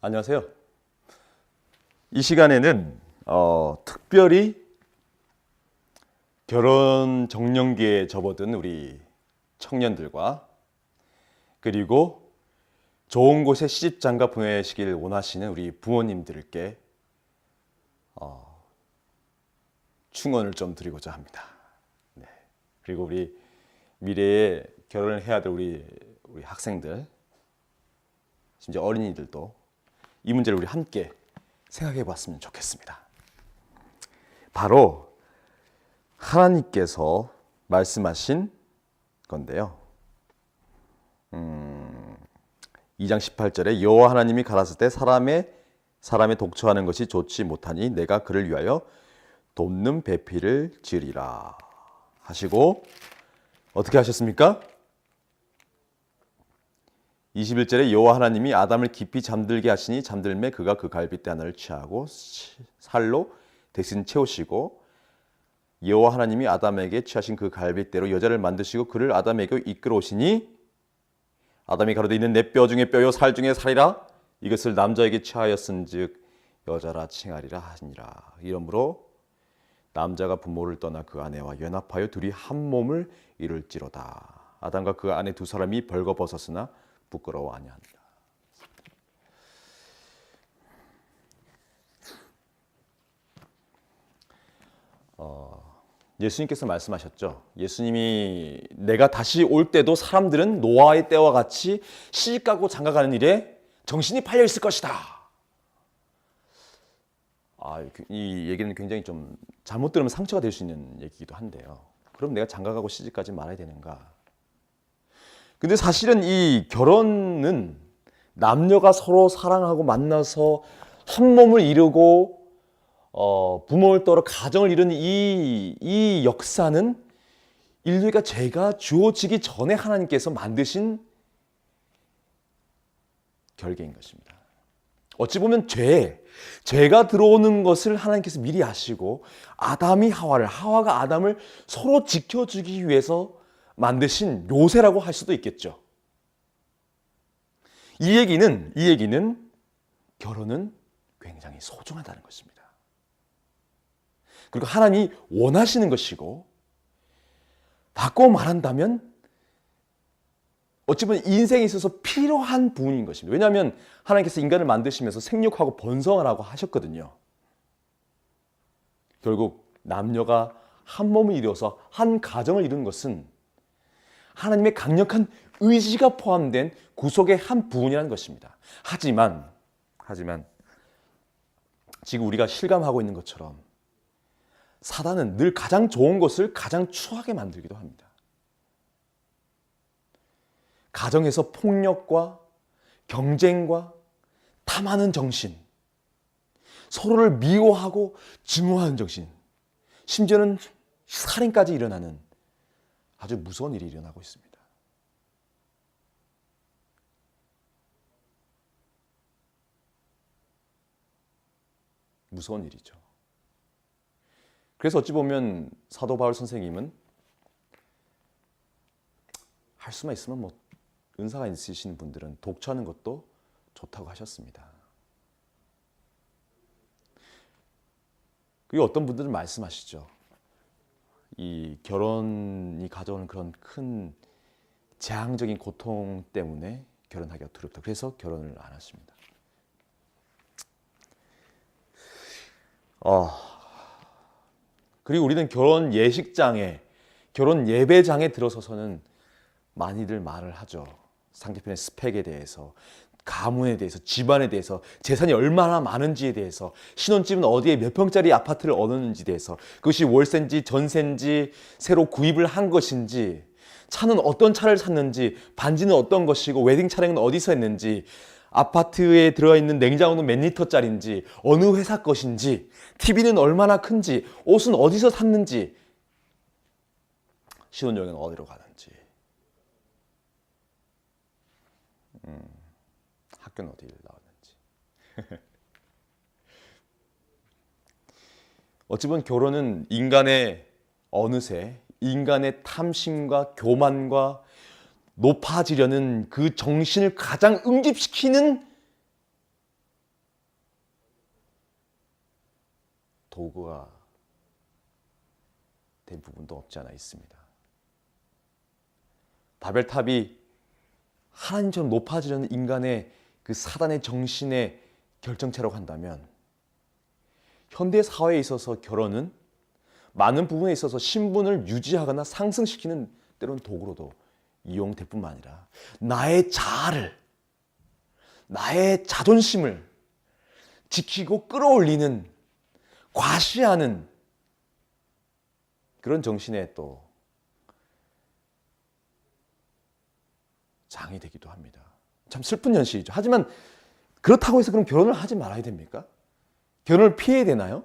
안녕하세요. 이 시간에는 특별히 결혼 정년기에 접어든 우리 청년들과 그리고 좋은 곳에 시집장가 보내시길 원하시는 우리 부모님들께 충언을 좀 드리고자 합니다. 네. 그리고 우리 미래에 결혼을 해야 될 우리 학생들, 심지어 어린이들도 이 문제를 우리 함께 생각해 봤으면 좋겠습니다. 바로 하나님께서 말씀하신 건데요. 2장 18절에 여호와 하나님이 가라사대 때 사람의 독처하는 것이 좋지 못하니 내가 그를 위하여 돕는 배필을 지으리라 하시고 어떻게 하셨습니까? 21절에 여호와 하나님이 아담을 깊이 잠들게 하시니 잠들매 그가 그 갈빗대 하나를 취하고 살로 대신 채우시고 여호와 하나님이 아담에게 취하신 그 갈빗대로 여자를 만드시고 그를 아담에게 이끌어 오시니 아담이 가로되 있는 내 뼈 중에 뼈요 살 중에 살이라 이것을 남자에게 취하였은즉 여자라 칭하리라 하니라. 이러므로 남자가 부모를 떠나 그 아내와 연합하여 둘이 한 몸을 이룰지로다. 아담과 그 아내 두 사람이 벌거벗었으나 부끄러워 아니하니라. 예수님께서 말씀하셨죠. 예수님이 내가 다시 올 때도 사람들은 노아의 때와 같이 시집가고 장가가는 일에 정신이 팔려 있을 것이다. 이 얘기는 굉장히 좀 잘못 들으면 상처가 될 수 있는 얘기이기도 한데요. 그럼 내가 장가가고 시집가지 말아야 되는가? 근데 사실은 이 결혼은 남녀가 서로 사랑하고 만나서 한 몸을 이루고 부모를 따라 가정을 이루는 이 역사는 인류가 죄가 주어지기 전에 하나님께서 만드신 결계인 것입니다. 어찌 보면 죄가 들어오는 것을 하나님께서 미리 아시고 아담이 하와가 아담을 서로 지켜주기 위해서 만드신 요새라고 할 수도 있겠죠. 이 얘기는 결혼은 굉장히 소중하다는 것입니다. 그리고 하나님이 원하시는 것이고 바꿔 말한다면 어찌 보면 인생에 있어서 필요한 부분인 것입니다. 왜냐하면 하나님께서 인간을 만드시면서 생육하고 번성하라고 하셨거든요. 결국 남녀가 한 몸을 이루어서 한 가정을 이루는 것은 하나님의 강력한 의지가 포함된 구속의 한 부분이라는 것입니다. 하지만 지금 우리가 실감하고 있는 것처럼 사단은 늘 가장 좋은 것을 가장 추하게 만들기도 합니다. 가정에서 폭력과 경쟁과 탐하는 정신, 서로를 미워하고 증오하는 정신, 심지어는 살인까지 일어나는 아주 무서운 일이 일어나고 있습니다. 무서운 일이죠. 그래서 어찌 보면 사도 바울 선생님은 할 수만 있으면 은사가 있으신 분들은 독처하는 것도 좋다고 하셨습니다. 그리고 어떤 분들은 말씀하시죠. 이 결혼이 가져오는 그런 큰 재앙적인 고통 때문에 결혼하기가 두렵다. 그래서 결혼을 안 하십니다. 그리고 우리는 결혼 예식장에, 결혼 예배장에 들어서서는 많이들 말을 하죠. 상대편의 스펙에 대해서, 가문에 대해서, 집안에 대해서, 재산이 얼마나 많은지에 대해서, 신혼집은 어디에 몇 평짜리 아파트를 얻었는지에 대해서, 그것이 월세인지 전세인지 새로 구입을 한 것인지, 차는 어떤 차를 샀는지, 반지는 어떤 것이고, 웨딩 차량은 어디서 했는지, 아파트에 들어있는 냉장고는 몇 리터짜리인지, 어느 회사 것인지, TV는 얼마나 큰지, 옷은 어디서 샀는지, 신혼여행은 어디로 가는지, 학교는 어디를 나왔는지. 어찌 보면 결혼은 어느새 인간의 탐심과 교만과 높아지려는 그 정신을 가장 응집시키는 도구가 된 부분도 없지 않아 있습니다. 바벨탑이 하나님처럼 높아지려는 인간의 그 사단의 정신의 결정체라고 한다면 현대 사회에 있어서 결혼은 많은 부분에 있어서 신분을 유지하거나 상승시키는 때로는 도구로도 이용될 뿐만 아니라 나의 자아를, 나의 자존심을 지키고 끌어올리는, 과시하는 그런 정신에 또 장이 되기도 합니다. 참 슬픈 현실이죠. 하지만 그렇다고 해서 그럼 결혼을 하지 말아야 됩니까? 결혼을 피해야 되나요?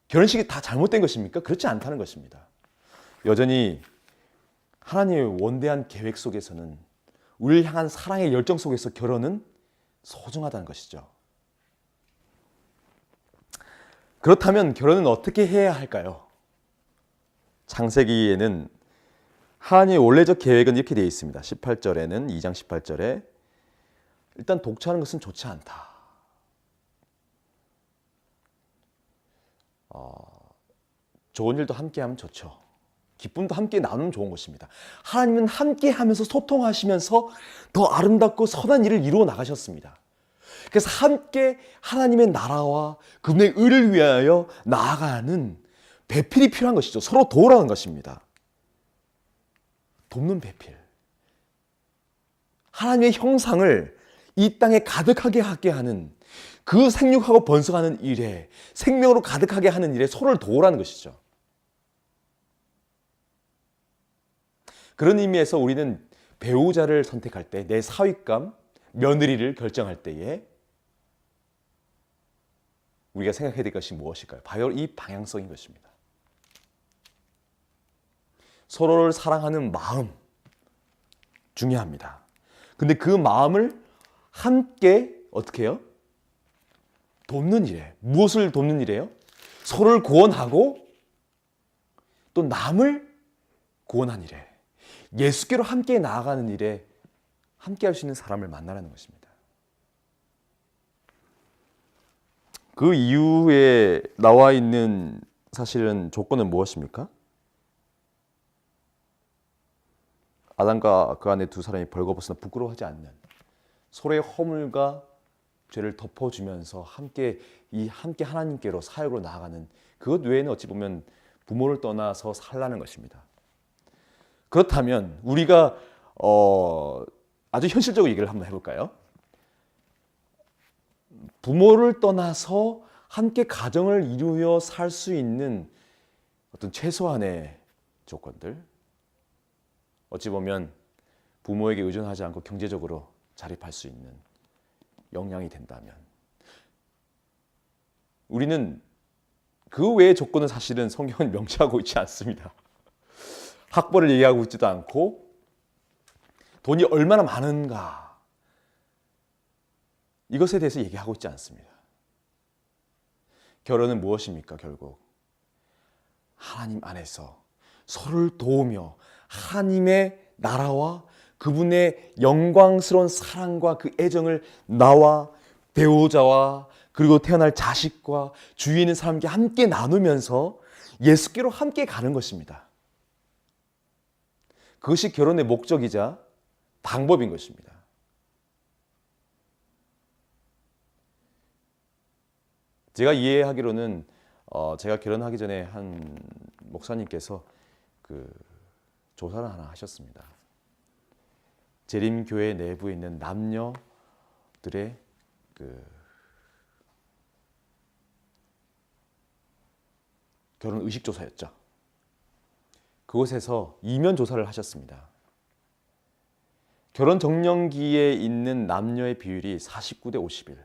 결혼식이 다 잘못된 것입니까? 그렇지 않다는 것입니다. 여전히 하나님의 원대한 계획 속에서는 우리를 향한 사랑의 열정 속에서 결혼은 소중하다는 것이죠. 그렇다면 결혼은 어떻게 해야 할까요? 창세기에는 하나님의 원래적 계획은 이렇게 되어 있습니다. 18절에는 2장 18절에 일단 독처하는 것은 좋지 않다. 좋은 일도 함께하면 좋죠. 기쁨도 함께 나누면 좋은 것입니다. 하나님은 함께하면서 소통하시면서 더 아름답고 선한 일을 이루어 나가셨습니다. 그래서 함께 하나님의 나라와 그분의 의를 위하여 나아가는 배필이 필요한 것이죠. 서로 도우라는 것입니다. 돕는 배필. 하나님의 형상을 이 땅에 가득하게 하게 하는 그 생육하고 번성하는 일에, 생명으로 가득하게 하는 일에 서로를 도우라는 것이죠. 그런 의미에서 우리는 배우자를 선택할 때, 내 사윗감, 며느리를 결정할 때에 우리가 생각해야 될 것이 무엇일까요? 바로 이 방향성인 것입니다. 서로를 사랑하는 마음 중요합니다. 근데 그 마음을 함께 어떻게 해요? 돕는 일에. 무엇을 돕는 일이에요? 서로를 구원하고 또 남을 구원한 일에. 예수께로 함께 나아가는 일에 함께 할 수 있는 사람을 만나라는 것입니다. 그 이후에 나와 있는 사실은 조건은 무엇입니까? 아담과 그 안에 두 사람이 벌거벗으나 부끄러워하지 않는 서로의 허물과 죄를 덮어주면서 함께 하나님께로 사역으로 나아가는 그것 외에는 어찌 보면 부모를 떠나서 살라는 것입니다. 그렇다면 우리가 아주 현실적으로 얘기를 한번 해볼까요? 부모를 떠나서 함께 가정을 이루어 살 수 있는 어떤 최소한의 조건들, 어찌 보면 부모에게 의존하지 않고 경제적으로 자립할 수 있는 역량이 된다면 우리는 그 외의 조건은 사실은 성경은 명시하고 있지 않습니다. 학벌을 얘기하고 있지도 않고 돈이 얼마나 많은가 이것에 대해서 얘기하고 있지 않습니다. 결혼은 무엇입니까? 결국 하나님 안에서 서로를 도우며 하나님의 나라와 그분의 영광스러운 사랑과 그 애정을 나와 배우자와 그리고 태어날 자식과 주위에 있는 사람과 함께 나누면서 예수께로 함께 가는 것입니다. 그것이 결혼의 목적이자 방법인 것입니다. 제가 이해하기로는 제가 결혼하기 전에 한 목사님께서 그 조사를 하나 하셨습니다. 재림교회 내부에 있는 남녀들의 그 결혼 의식 조사였죠. 그곳에서 이면 조사를 하셨습니다. 결혼 적령기에 있는 남녀의 비율이 49대 51.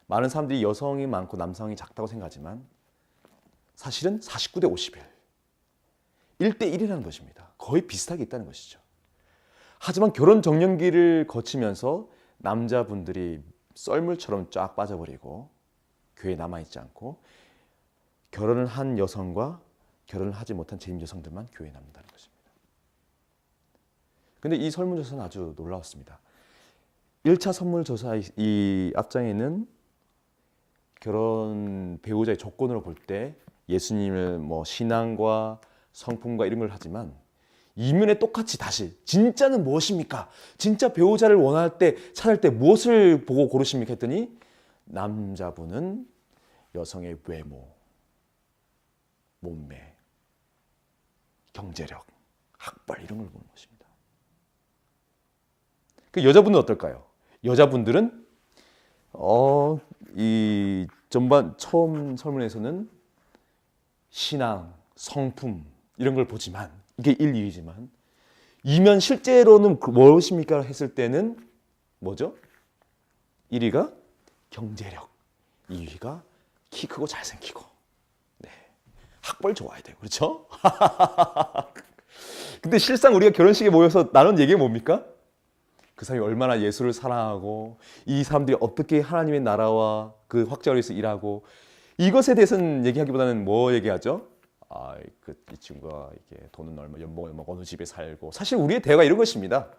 많은 사람들이 여성이 많고 남성이 작다고 생각하지만 사실은 49대 51. 1대 1이라는 것입니다. 거의 비슷하게 있다는 것이죠. 하지만 결혼 적령기를 거치면서 남자분들이 썰물처럼 쫙 빠져버리고 교회에 남아있지 않고 결혼을 한 여성과 결혼을 하지 못한 재임 여성들만 교회에 남는다는 것입니다. 그런데 이 설문조사는 아주 놀라웠습니다. 1차 설문조사 이 앞장에는 결혼 배우자의 조건으로 볼 때 예수님을 뭐 신앙과 성품과 이런 걸 하지만 이면에 똑같이 다시 진짜는 무엇입니까? 진짜 배우자를 원할 때 찾을 때 무엇을 보고 고르십니까? 했더니 남자분은 여성의 외모, 몸매, 경제력, 학벌 이런 걸 보는 것입니다. 그 여자분은 어떨까요? 여자분들은 이 전반 처음 설문에서는 신앙, 성품 이런 걸 보지만 이게 1, 2위지만 이면 실제로는 무엇입니까? 했을 때는 뭐죠? 1위가 경제력, 2위가 키 크고 잘생기고 네. 학벌 좋아야 돼요. 그렇죠? 근데 실상 우리가 결혼식에 모여서 나눈 얘기가 뭡니까? 그 사람이 얼마나 예수를 사랑하고 이 사람들이 어떻게 하나님의 나라와 그 확장을 위해서 일하고 이것에 대해서는 얘기하기보다는 뭐 얘기하죠? 이 친구가 이게 돈은 얼마, 연봉은 얼마, 어느 집에 살고 사실 우리의 대화가 이런 것입니다.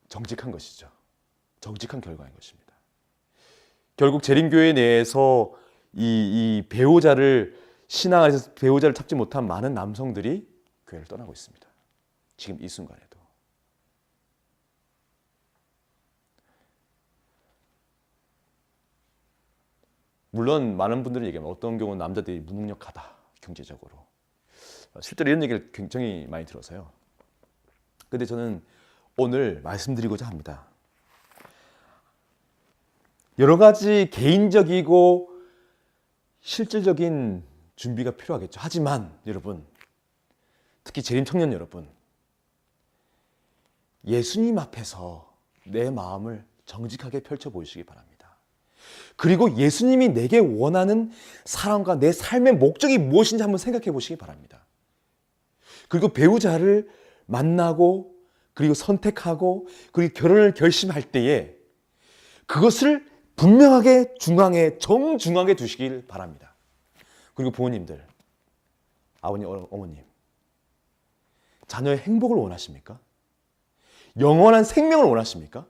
정직한 것이죠. 정직한 결과인 것입니다. 결국 재림교회 내에서 이 배우자를 신앙 안에서 배우자를 찾지 못한 많은 남성들이 교회를 떠나고 있습니다. 지금 이 순간에도. 물론 많은 분들이 얘기하면 어떤 경우는 남자들이 무능력하다 경제적으로 실제로 이런 얘기를 굉장히 많이 들어서요. 근데 저는 오늘 말씀드리고자 합니다. 여러 가지 개인적이고 실질적인 준비가 필요하겠죠. 하지만 여러분, 특히 재림 청년 여러분, 예수님 앞에서 내 마음을 정직하게 펼쳐 보이시기 바랍니다. 그리고 예수님이 내게 원하는 사랑과 내 삶의 목적이 무엇인지 한번 생각해 보시기 바랍니다. 그리고 배우자를 만나고 그리고 선택하고 그리고 결혼을 결심할 때에 그것을 분명하게 중앙에 정중앙에 두시길 바랍니다. 그리고 부모님들, 아버님, 어머님, 자녀의 행복을 원하십니까? 영원한 생명을 원하십니까?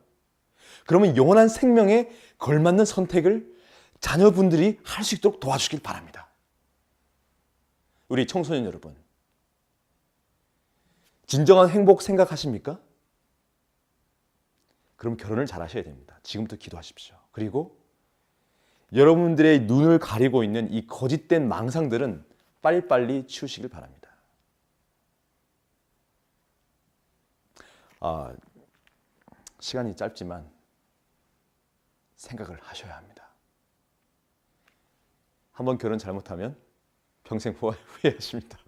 그러면 영원한 생명에 걸맞는 선택을 자녀분들이 할 수 있도록 도와주길 바랍니다. 우리 청소년 여러분, 진정한 행복 생각하십니까? 그럼 결혼을 잘 하셔야 됩니다. 지금부터 기도하십시오. 그리고 여러분들의 눈을 가리고 있는 이 거짓된 망상들은 빨리빨리 치우시길 바랍니다. 시간이 짧지만 생각을 하셔야 합니다. 한번 결혼 잘못하면 평생 후회하십니다.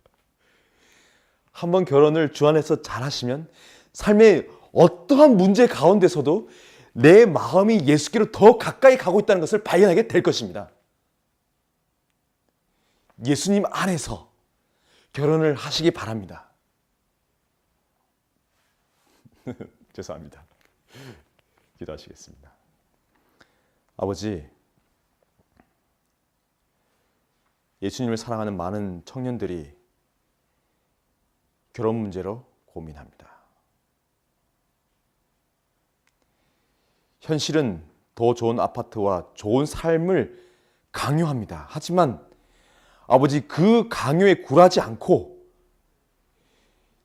한번 결혼을 주 안에서 잘하시면 삶의 어떠한 문제 가운데서도 내 마음이 예수께로 더 가까이 가고 있다는 것을 발견하게 될 것입니다. 예수님 안에서 결혼을 하시기 바랍니다. 죄송합니다. 기도하시겠습니다. 아버지, 예수님을 사랑하는 많은 청년들이 결혼 문제로 고민합니다. 현실은 더 좋은 아파트와 좋은 삶을 강요합니다. 하지만 아버지, 그 강요에 굴하지 않고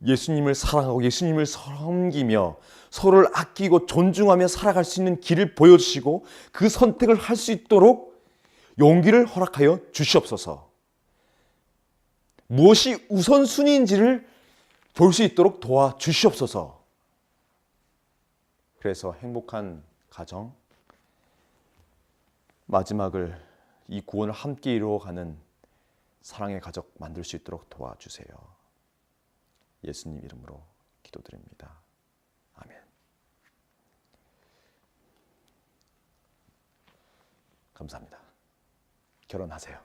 예수님을 사랑하고 예수님을 섬기며 서로를 아끼고 존중하며 살아갈 수 있는 길을 보여주시고 그 선택을 할 수 있도록 용기를 허락하여 주시옵소서. 무엇이 우선순위인지를 볼 수 있도록 도와주시옵소서. 그래서 행복한 가정, 마지막을 이 구원을 함께 이루어가는 사랑의 가족 만들 수 있도록 도와주세요. 예수님 이름으로 기도드립니다. 아멘. 감사합니다. 결혼하세요.